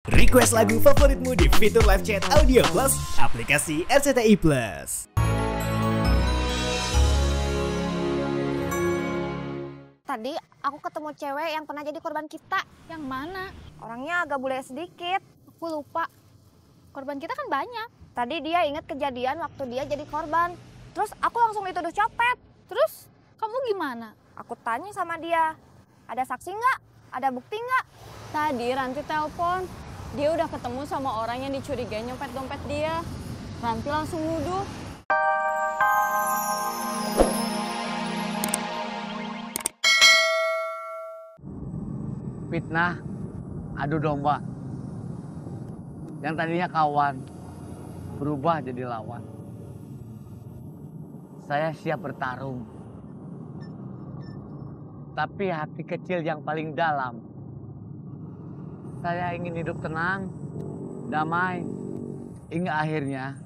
Request lagu favoritmu di fitur live chat Audio Plus, aplikasi RCTI Plus. Tadi aku ketemu cewek yang pernah jadi korban kita. Yang mana? Orangnya agak bule sedikit. Aku lupa. Korban kita kan banyak. Tadi dia ingat kejadian waktu dia jadi korban. Terus aku langsung dituduh copet. Terus kamu gimana? Aku tanya sama dia, ada saksi nggak? Ada bukti nggak? Tadi Ranti telepon, dia udah ketemu sama orang yang dicurigai nyopet dompet dia. Ranti langsung nuduh. Fitnah, adu domba. Yang tadinya kawan, berubah jadi lawan. Saya siap bertarung. Tapi hati kecil yang paling dalam, saya ingin hidup tenang, damai. Hingga akhirnya,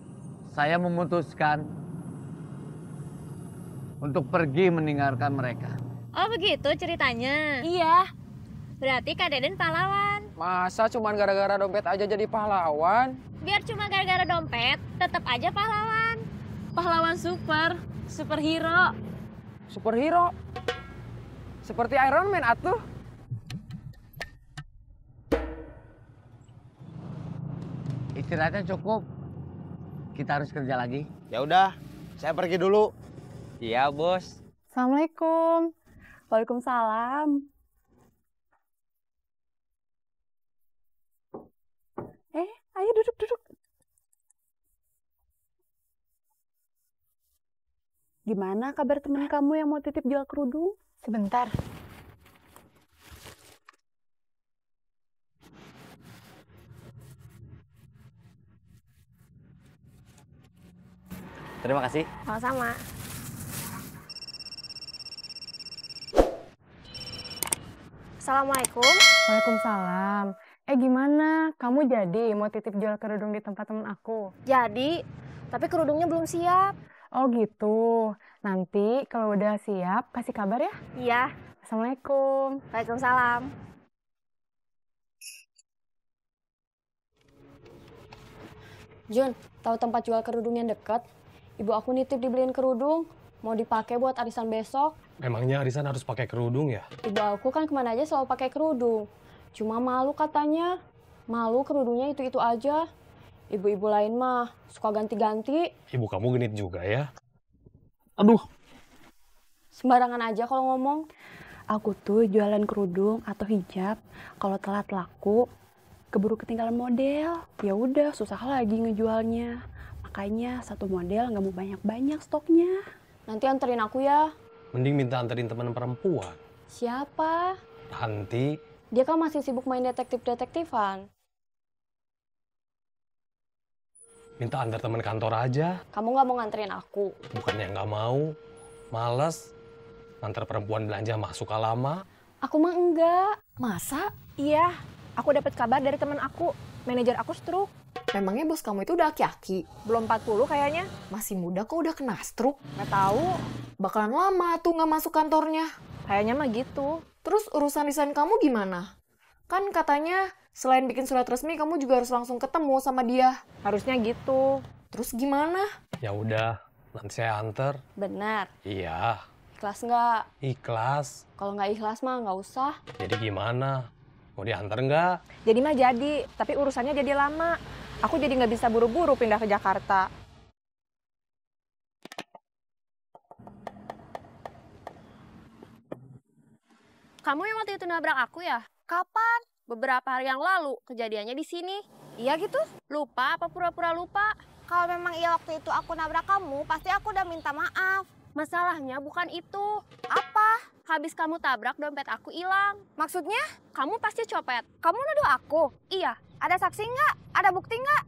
saya memutuskan untuk pergi meninggalkan mereka. Oh begitu ceritanya? Iya. Berarti Kak Deden pahlawan. Masa cuma gara-gara dompet aja jadi pahlawan? Biar cuma gara-gara dompet, tetap aja pahlawan. Pahlawan superhero. Superhero? Seperti Iron Man atuh. Istirahatnya cukup. Kita harus kerja lagi. Ya udah, saya pergi dulu. Iya, Bos. Assalamualaikum. Waalaikumsalam. Ayo duduk. Gimana kabar teman kamu yang mau titip jual kerudung? Sebentar. Terima kasih. Sama-sama. Assalamualaikum. Waalaikumsalam. Gimana? Kamu jadi mau titip jual kerudung di tempat temen aku? Jadi, tapi kerudungnya belum siap. Oh gitu. Nanti kalau udah siap, kasih kabar ya. Iya. Assalamualaikum. Waalaikumsalam. Jun, tahu tempat jual kerudung yang dekat? Ibu aku nitip dibeliin kerudung. Mau dipakai buat arisan besok. Memangnya arisan harus pakai kerudung ya? Ibu aku kan kemana aja selalu pakai kerudung. Cuma malu katanya. Malu kerudungnya itu-itu aja. Ibu-ibu lain mah suka ganti-ganti. Ibu kamu genit juga ya? Aduh. Sembarangan aja kalau ngomong. Aku tuh jualan kerudung atau hijab. Kalau telat laku, keburu ketinggalan model. Ya udah, susah lagi ngejualnya. Makanya satu model nggak mau banyak-banyak stoknya. Nanti anterin aku ya. Mending minta anterin teman perempuan. Siapa? Ranti. Dia kan masih sibuk main detektif-detektifan. Minta antar teman kantor aja. Kamu nggak mau nganterin aku? Bukannya nggak mau. Males. Antar perempuan belanja mah suka lama. Aku mah enggak. Masa? Iya, aku dapat kabar dari teman aku. Manajer aku stroke. Memangnya bos kamu itu udah aki-aki? Belum 40 kayaknya. Masih muda kok udah kena stroke? Nggak tahu. Bakalan lama tuh nggak masuk kantornya. Kayaknya mah gitu. Terus urusan desain kamu gimana? Kan katanya selain bikin surat resmi, kamu juga harus langsung ketemu sama dia. Harusnya gitu. Terus gimana? Ya udah, nanti saya anter. Benar. Iya, Ikhlas nggak? ikhlas. Kalau nggak ikhlas mah nggak usah. Jadi gimana? Mau diantar nggak? Jadi mah jadi, tapi urusannya jadi lama. Aku jadi nggak bisa buru-buru pindah ke Jakarta. Kamu yang waktu itu nabrak aku ya? Kapan? Beberapa hari yang lalu, kejadiannya di sini. Iya gitu? Lupa apa pura-pura lupa? Kalau memang iya waktu itu aku nabrak kamu, pasti aku udah minta maaf. Masalahnya bukan itu. Apa? Habis kamu tabrak, dompet aku hilang. Maksudnya? Kamu pasti copet. Kamu nuduh aku? Iya. Ada saksi nggak? Ada bukti nggak?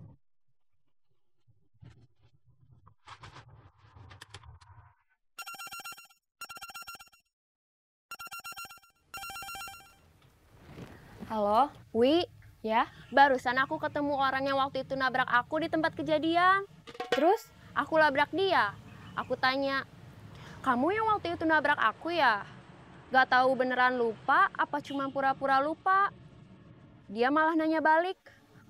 Halo? Wi, Ya? barusan aku ketemu orang yang waktu itu nabrak aku di tempat kejadian. Terus aku labrak dia. Aku tanya, kamu yang waktu itu nabrak aku ya? Gak tahu beneran lupa apa cuma pura-pura lupa? Dia malah nanya balik,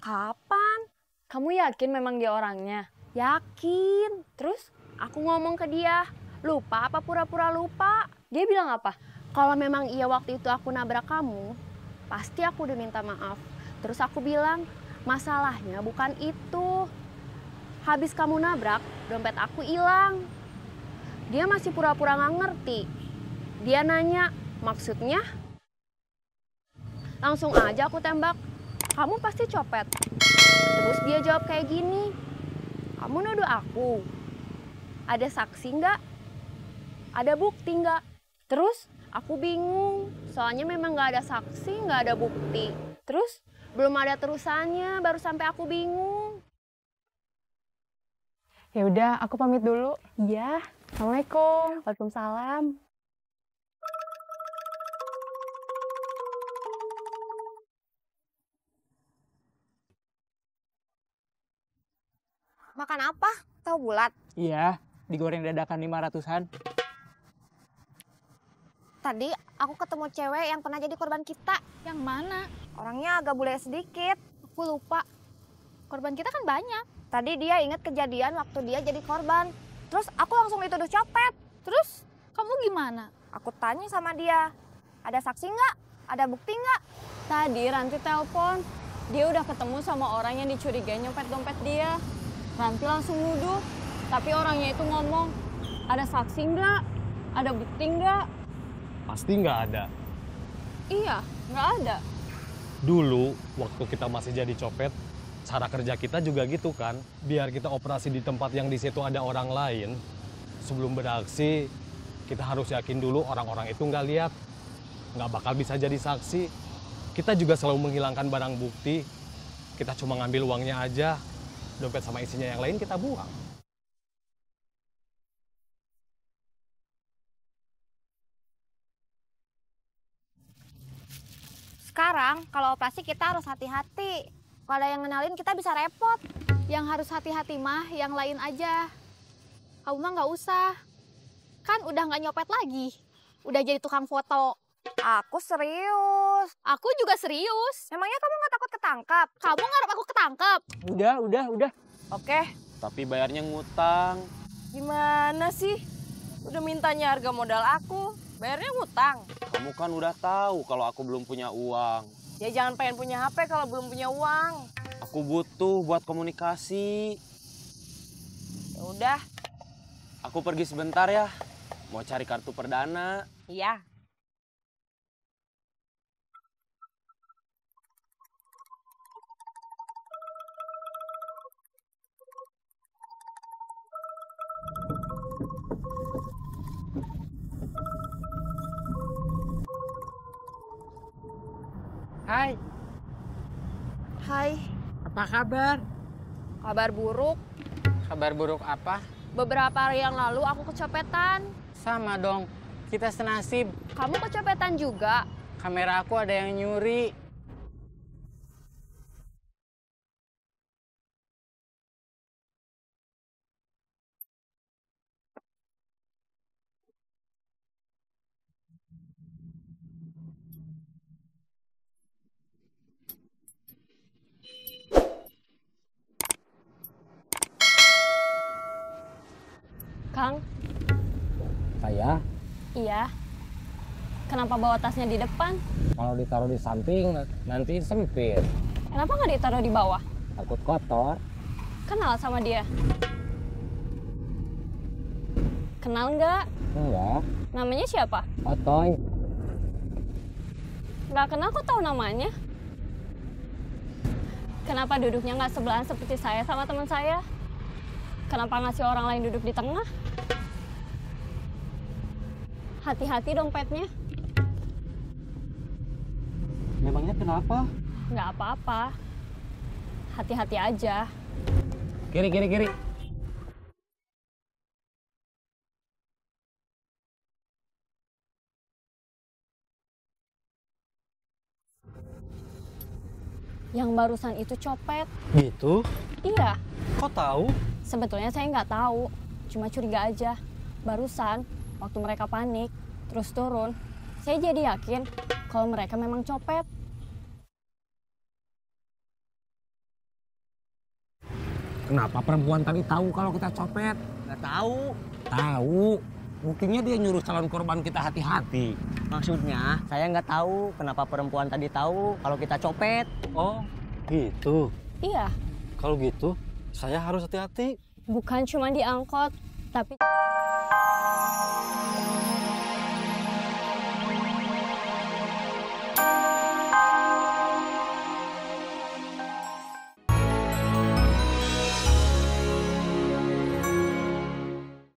Kapan? Kamu yakin memang dia orangnya? Yakin. Terus aku ngomong ke dia, lupa apa pura-pura lupa? Dia bilang apa? Kalau memang iya waktu itu aku nabrak kamu, pasti aku udah minta maaf. Terus aku bilang, masalahnya bukan itu. Habis kamu nabrak, dompet aku hilang. Dia masih pura-pura nggak ngerti. Dia nanya, maksudnya? Langsung aja aku tembak, kamu pasti copet. Terus dia jawab kayak gini, kamu nuduh aku. Ada saksi nggak? Ada bukti nggak? Terus aku bingung, soalnya memang nggak ada saksi, nggak ada bukti. Terus belum ada terusannya, baru sampai aku bingung. Ya udah, aku pamit dulu. Iya. Assalamualaikum. Waalaikumsalam. Makan apa? Tahu bulat? Iya, digoreng dadakan 500-an. Tadi aku ketemu cewek yang pernah jadi korban kita. Yang mana? Orangnya agak bule sedikit. Aku lupa. Korban kita kan banyak. Tadi dia ingat kejadian waktu dia jadi korban. Terus aku langsung dituduh copet. Terus kamu gimana? Aku tanya sama dia, ada saksi nggak? Ada bukti nggak? Tadi Ranti telepon. Dia udah ketemu sama orang yang dicurigai nyopet dompet dia. Ranti langsung nuduh. Tapi orangnya itu ngomong, ada saksi nggak? Ada bukti nggak? Pasti nggak ada. Iya, nggak ada. Dulu, waktu kita masih jadi copet, cara kerja kita juga gitu kan. Biar kita operasi di tempat yang di situ ada orang lain, sebelum beraksi, kita harus yakin dulu orang-orang itu nggak lihat. Nggak bakal bisa jadi saksi. Kita juga selalu menghilangkan barang bukti. Kita cuma ngambil uangnya aja. Dompet sama isinya yang lain kita buang. Sekarang kalau operasi kita harus hati-hati. Kalau ada yang ngenalin kita bisa repot. Yang harus hati-hati mah yang lain aja. Kamu mah nggak usah. Kan udah nggak nyopet lagi. Udah jadi tukang foto. Aku serius. Aku juga serius. Emangnya kamu nggak takut ketangkap? Kamu ngarep aku ketangkap? Udah. Oke. Tapi bayarnya ngutang. Gimana sih? Udah mintanya harga modal aku, bayarnya ngutang. Kamu kan udah tahu kalau aku belum punya uang. Ya jangan pengen punya HP kalau belum punya uang. Aku butuh buat komunikasi. Ya udah. Aku pergi sebentar ya. Mau cari kartu perdana. Iya. Hai, Hai. apa kabar? Kabar buruk. Kabar buruk apa? Beberapa hari yang lalu aku kecopetan. Sama dong, kita senasib. Kamu kecopetan juga? Kamera aku ada yang nyuri. Kang? Saya? Iya. Kenapa bawa tasnya di depan? Kalau ditaruh di samping nanti sempit. Kenapa nggak ditaruh di bawah? Takut kotor. Kenal sama dia? Kenal nggak? Enggak. Namanya siapa? Otoy. Nggak kenal kok tahu namanya? Kenapa duduknya nggak sebelahan seperti saya sama teman saya? Kenapa ngasih orang lain duduk di tengah? Hati-hati dompetnya. Memangnya kenapa? Nggak apa-apa. Hati-hati aja. Kiri. Yang barusan itu copet. Gitu? Iya. Kok tahu? Sebetulnya saya nggak tahu. Cuma curiga aja. Barusan, waktu mereka panik, terus turun, saya jadi yakin kalau mereka memang copet. Kenapa perempuan tadi tahu kalau kita copet? Nggak tahu. Tahu. Buktinya dia nyuruh calon korban kita hati-hati. Maksudnya, saya nggak tahu kenapa perempuan tadi tahu kalau kita copet. Oh, gitu. Iya, Kalau gitu, saya harus hati-hati. bukan cuma di angkot, tapi